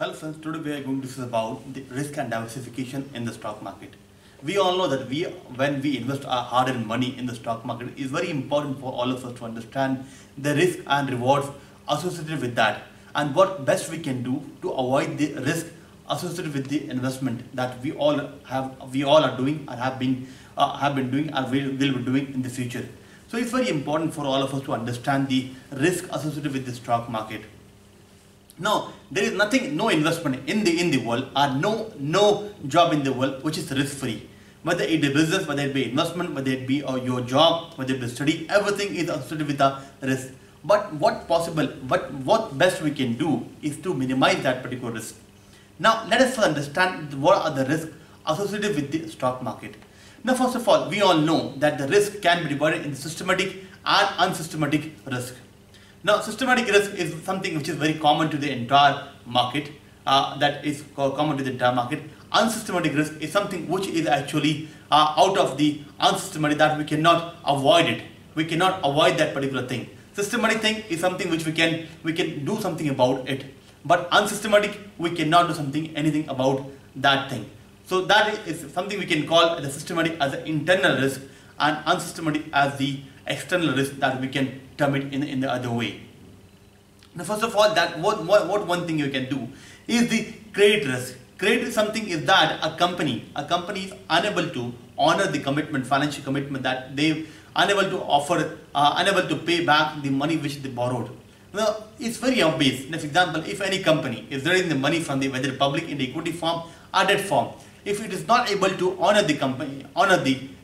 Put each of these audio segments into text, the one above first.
Hello friends, today we are going to discuss about the risk and diversification in the stock market. We all know that when we invest our hard-earned money in the stock market, it is very important for all of us to understand the risk and rewards associated with that, and what best we can do to avoid the risk associated with the investment that we all are doing and have been doing and will be doing in the future. So it's very important for all of us to understand the risk associated with the stock market. Now, there is no investment in the world, or no job in the world which is risk free. Whether it be business, whether it be investment, whether it be your job, whether it be study, everything is associated with a risk. But what best we can do is to minimize that particular risk. Now, let us understand what are the risks associated with the stock market. Now, first of all, we all know that the risk can be divided into systematic and unsystematic risk. Now, systematic risk is something which is very common to the entire market. Unsystematic risk is something which is actually out of the unsystematic, that we cannot avoid it. We cannot avoid that particular thing. Systematic thing is something which we can do something about it, but unsystematic we cannot do anything about that thing. So that is something we can call the systematic as the internal risk, and unsystematic as the external risk, that we can term it in the other way. Now, first of all, that what one thing you can do is the credit risk. Credit is something is that a company is unable to honor the commitment, financial commitment, that they unable to offer, unable to pay back the money which they borrowed. Now, it's very obvious. For example, if any company is raising the money from whether public in the equity form or debt form, if it is not able to honor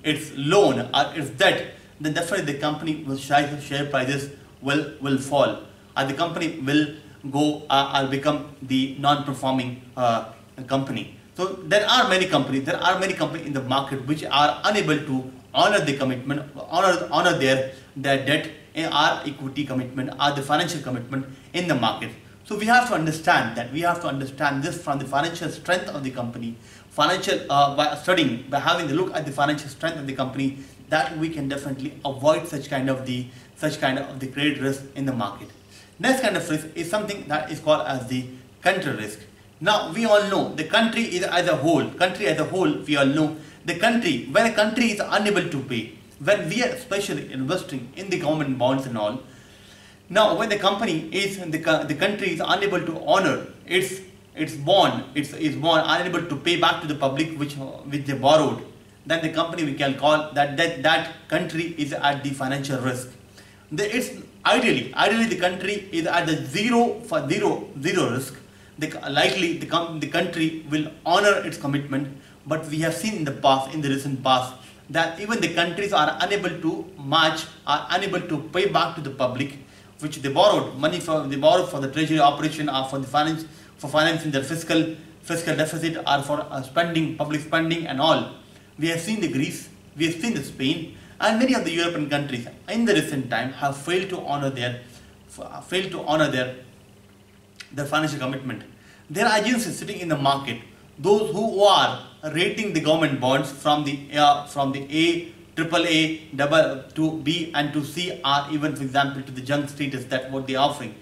its loan or its debt, then definitely the company will share prices will fall, and the company will go or become the non-performing company. So there are many companies in the market which are unable to honor the commitment, honor their debt or equity commitment or the financial commitment in the market. So we have to understand that. We have to understand this from the financial strength of the company, by having a look at the financial strength of the company, that we can definitely avoid such kind of the credit risk in the market. Next kind of risk is something that is called as the country risk. Now, we all know the country is as a whole. We all know the country, when a country is unable to pay, when we are especially investing in the government bonds and all. Now, when the country is unable to honor its bond, unable to pay back to the public which they borrowed, then the company, we can call that country is at the financial risk. Ideally the country is at the zero risk. The country will honor its commitment, but we have seen in the recent past, that even the countries are unable to match, are unable to pay back to the public which they borrowed money for the treasury operation, or for financing their fiscal deficit, or for public spending and all. We have seen the Greece, we have seen the Spain, and many of the European countries in the recent time have failed to honor their financial commitment. There are agencies sitting in the market, those who are rating the government bonds from the A, AAA, to B and to C, or even, for example, to the junk status, that what they are offering.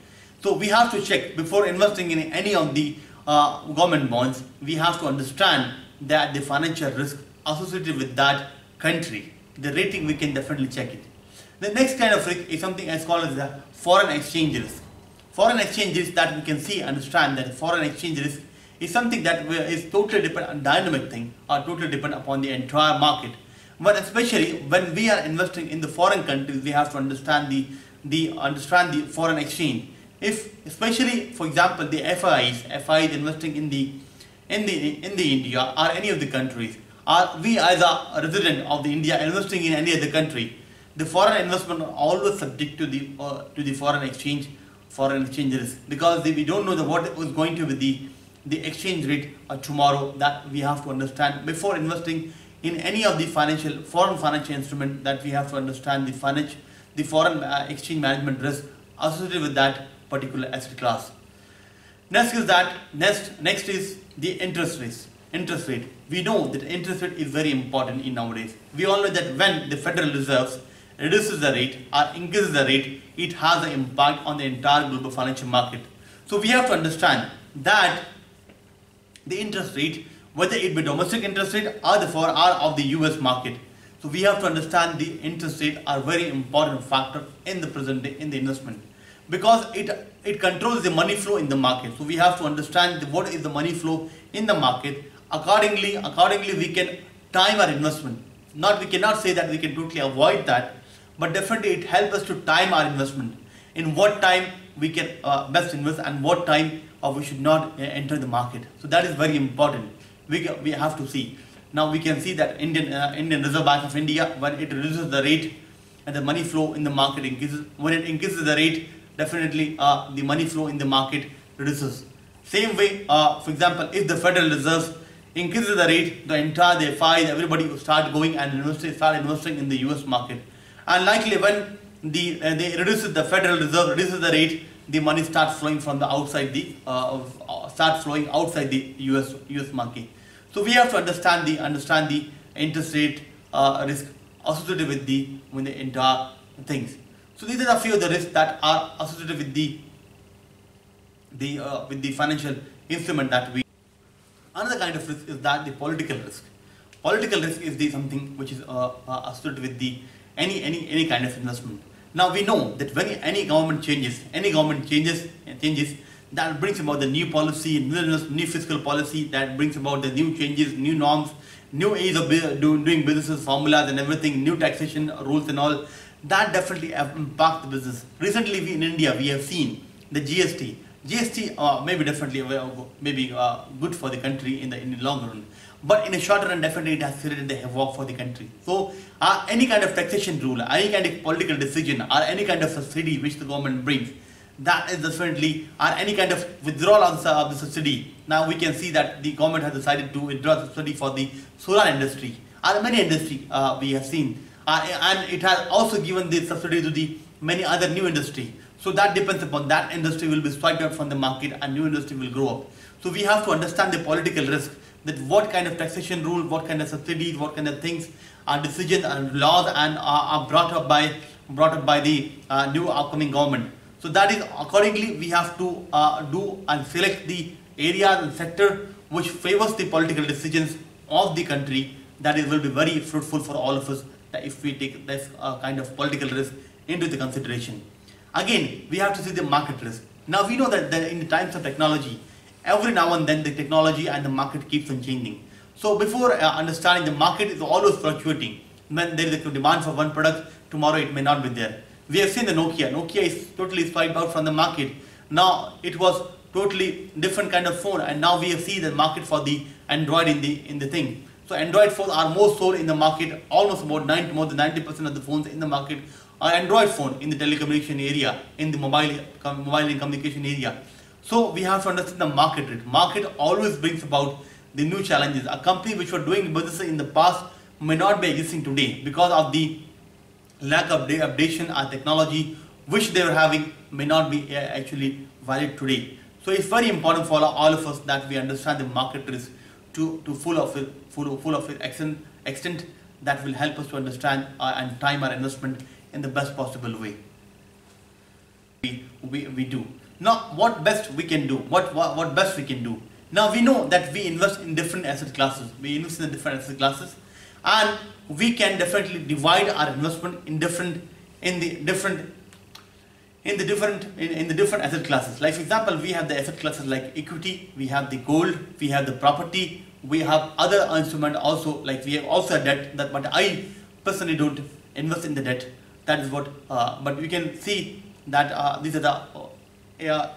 So we have to check before investing in any of the government bonds. We have to understand that the financial risk associated with that country, the rating, we can definitely check it. The next kind of risk is something as called as the foreign exchange risk. Foreign exchange risk, that we can understand that foreign exchange risk is something that is totally dependent on dynamic thing, or totally dependent upon the entire market. But especially when we are investing in the foreign countries, we have to understand the foreign exchange. If especially, for example, the FIs investing in the India or any of the countries, or we as a resident of the India investing in any other country, the foreign investment are always subject to the foreign exchange risk, because we don't know what is going to be the exchange rate tomorrow. That we have to understand before investing in any of the foreign financial instrument, that we have to understand the foreign exchange management risk associated with that particular asset class. Next is the interest rate. We know that interest rate is very important in nowadays. We all know that when the Federal Reserve reduces the rate or increases the rate, it has an impact on the entire global financial market. So we have to understand that the interest rate, whether it be domestic interest rate or the for or of the US market. So we have to understand the interest rate are very important factor in the present day in the investment, because it controls the money flow in the market. So we have to understand what is the money flow in the market. Accordingly we can time our investment. We cannot say that we can totally avoid that, but definitely it helps us to time our investment. In what time we can best invest and what time we should not enter the market. So that is very important. We have to see. Now we can see that Indian Reserve Bank of India, when it reduces the rate and the money flow in the market increases. When it increases the rate, definitely the money flow in the market reduces. Same way, for example, if the Federal Reserve increases the rate, the entire the FIs, everybody will start going and start investing in the US market. And likely when they reduces the Federal Reserve reduces the rate, the money starts flowing from the outside the outside the US market. So we have to understand the interest rate risk associated with the entire things. So these are a few of the risks that are associated with the financial instrument that we. Another kind of risk is that the political risk. Political risk is something which is associated with the any kind of investment. Now we know that when any government changes, that brings about the new policy, new fiscal policy, that brings about the new changes, new norms, new ways of doing businesses, formulas and everything, new taxation rules and all. That definitely impact the business. Recently in India we have seen the GST. GST maybe good for the country in the long run, but in a short run definitely it has created the havoc for the country. So any kind of taxation rule, any kind of political decision or any kind of subsidy which the government brings, that is definitely, or any kind of withdrawal of the subsidy. Now we can see that the government has decided to withdraw the subsidy for the solar industry or many industry we have seen, and it has also given the subsidy to the many other new industry. So that depends upon that industry will be swiped out from the market and new industry will grow up. So we have to understand the political risk, that what kind of taxation rule, what kind of subsidies, what kind of things are decisions and laws and are brought up by the new upcoming government. So that is accordingly we have to do and select the areas and sector which favors the political decisions of the country. That will be very fruitful for all of us if we take this kind of political risk into the consideration. Again, we have to see the market risk. Now we know that in the times of technology, every now and then the technology and the market keeps on changing. So before understanding, the market is always fluctuating. When there is a demand for one product, tomorrow it may not be there. We have seen the Nokia. Nokia is totally swiped out from the market. Now it was totally different kind of phone, and now we have seen the market for the Android in the thing. So Android phones are most sold in the market. Almost about more than 90% of the phones in the market are Android phone in the telecommunication area, in the mobile and communication area. So we have to understand the market rate. Market always brings about the new challenges. A company which were doing business in the past may not be existing today because of the lack of updation or technology which they were having may not be actually valid today. So it's very important for all of us that we understand the market risk to full of it extent that will help us to understand and time our investment in the best possible way. We do. Now what best we can do? What best we can do? Now we know that we invest in different asset classes. We invest in different asset classes, and we can definitely divide our investment in the different asset classes. Like for example, we have the asset classes like equity, we have the gold, we have the property, we have other instruments also, like we have also a debt, but I personally don't invest in the debt. That is what, but we can see that these are the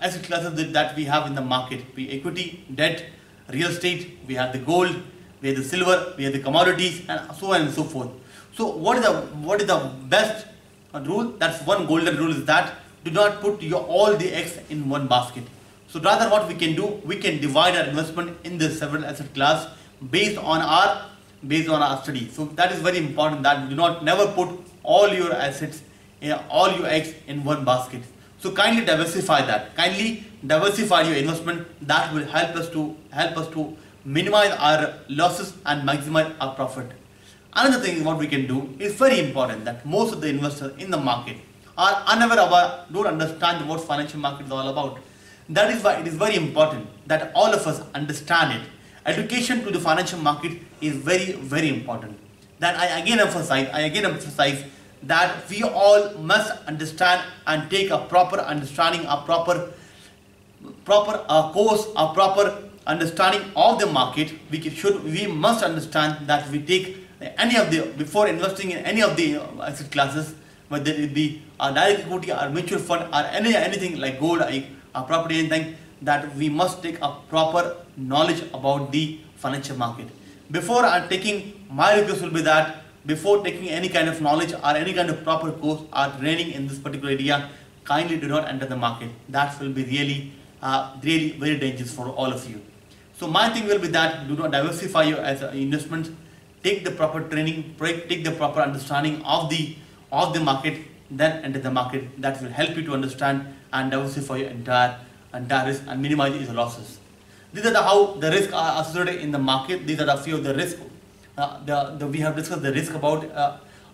asset classes that we have in the market. We equity, debt, real estate, we have the gold, we have the silver, we have the commodities, and so on and so forth. So what is the best rule? That's one golden rule, is that do not put all the eggs in one basket. So rather what we can do, we can divide our investment in the several asset class based on our study. So that is very important, that do not never put all your assets, all your eggs in one basket. So kindly diversify that. Kindly diversify your investment. That will help us to minimize our losses and maximize our profit. Another thing what we can do is very important, that most of the investors in the market are unaware of, don't understand what financial market is all about. That is why it is very important that all of us understand it. Education to the financial market is very, very important. Then I again emphasize that we all must understand and take a proper understanding, a proper course, a proper understanding of the market. We must understand that we take any of the, before investing in any of the asset classes, whether it be a direct equity or mutual fund or anything like gold, property, anything, that we must take a proper knowledge about the financial market. Before taking, my request will be that before taking any kind of knowledge or any kind of proper course or training in this particular area, kindly do not enter the market. That will be really very dangerous for all of you. So my thing will be that do not diversify your investments. Take the proper training, take the proper understanding of the market, then enter the market. That will help you to understand and diversify your entire risk and minimize your losses. These are how the risks are associated in the market. These are a few of the risks. We have discussed the risk about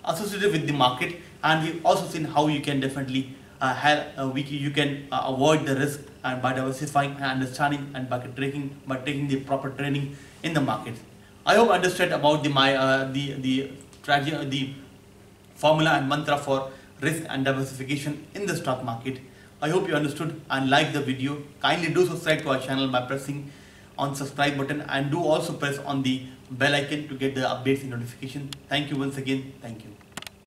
associated with the market, and we've also seen how you can definitely avoid the risk and by diversifying and understanding and by taking the proper training in the market. I hope you understood about the formula and mantra for risk and diversification in the stock market. I hope you understood and liked the video. Kindly do subscribe to our channel by pressing on subscribe button, and do also press on the bell icon to get the updates and notification. Thank you once again. Thank you.